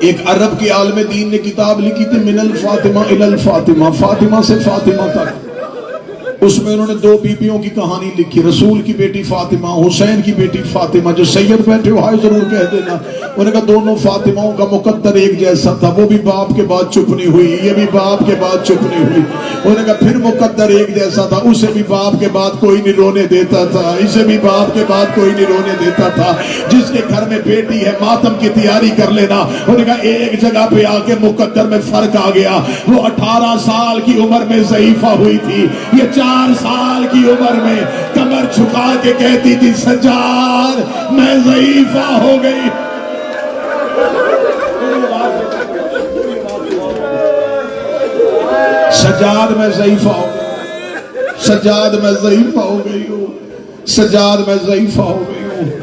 ایک عرب کے عالم دین نے کتاب لکھی تھی من الفاطمہ الی الفاطمہ، فاطمہ سے فاطمہ تک۔ اس میں انہوں نے دو بیبیوں کی کہانی لکھی، رسول کی بیٹی فاطمہ، حسین کی بیٹی فاطمہ۔ جو سید بیٹھے ہو ہائے ضرور کہہ دینا، انہوں نے کہا دونوں فاطمہوں کا مقدر ایک جیسا تھا، وہ بھی باپ کے بعد چپ نہیں ہوئی، یہ بھی باپ کے بعد چپ نہیں ہوئی۔ انہوں نے کہا پھر مقدر ایک جیسا تھا، اسے بھی باپ کے بعد کوئی نہیں رونے دیتا تھا، اسے بھی باپ کے بعد کوئی نہیں رونے دیتا تھا۔ جس کے گھر میں بیٹی ہے ماتم کی تیاری کر لینا۔ انہوں نے کہا ایک جگہ پہ آ کے مقدر میں فرق آ گیا، وہ 18 سال کی عمر میں ضعیفہ ہوئی تھی، یہ 4 سال کی عمر میں کمر جھکا کے کہتی تھی سجاد میں ضعیفہ ہو گئی۔ سجاد میں ضعیفہ ہو گئی، سجاد میں ضعیفہ ہو گئی ہوں، سجاد میں ضعیفہ ہو گئی ہوں۔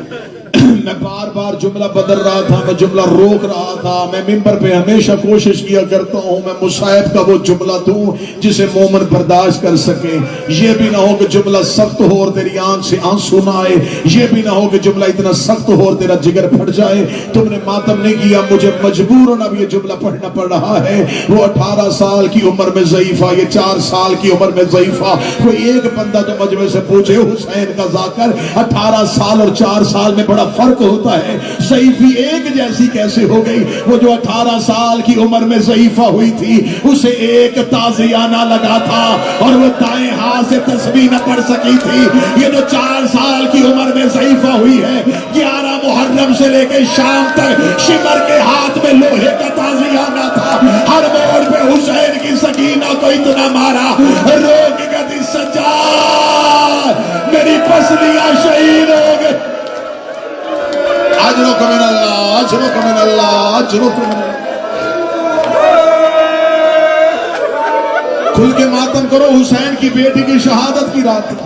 میں بار بار جملہ بدل رہا تھا، میں جملہ روک رہا تھا۔ میں ممبر پہ ہمیشہ کوشش کیا کرتا ہوں میں مصائب کا وہ جملہ دوں جسے مومن برداشت کر سکے۔ یہ بھی نہ ہو کہ جملہ سخت ہو اور تیری آنکھ سے آنسو نہ آئے، یہ بھی نہ ہو کہ جملہ اتنا سخت ہو اور تیرا جگر پھٹ جائے۔ تم نے ماتم نہیں کیا، مجھے مجبوراً اب یہ جملہ پڑھنا پڑ رہا ہے۔ وہ 18 سال کی عمر میں ضعیفہ، یہ 4 سال کی عمر میں ضعیفہ۔ کوئی ایک بندہ تو مجمع سے پوچھے حسین کا ذاکر 18 سال اور 4 سال میں بڑا فرق ہوتا ہے، ضعیفی ایک جیسی کیسے ہو گئی؟ وہ جو 18 سال کی عمر میں ضعیفہ ہوئی تھی اسے ایک تازیانہ لگا تھا اور وہ دائیں ہاتھ سے تسبیح نہ پڑھ سکی تھی۔ یہ جو 4 سال کی عمر میں ضعیفہ ہوئی ہے 11 محرم سے لے کے شام تک شمر کے ہاتھ میں لوہے کا تازیانہ تھا، ہر موڑ پہ حسین کی سکینہ کو اتنا مارا رو کے کہتی سجاد میری پسلیاں شہید ہو گئے۔ اجرک من اللہ، اجرک من اللہ، اجرک من اللہ۔ کھل کے ماتم کرو، حسین کی بیٹی کی شہادت کی رات تھی۔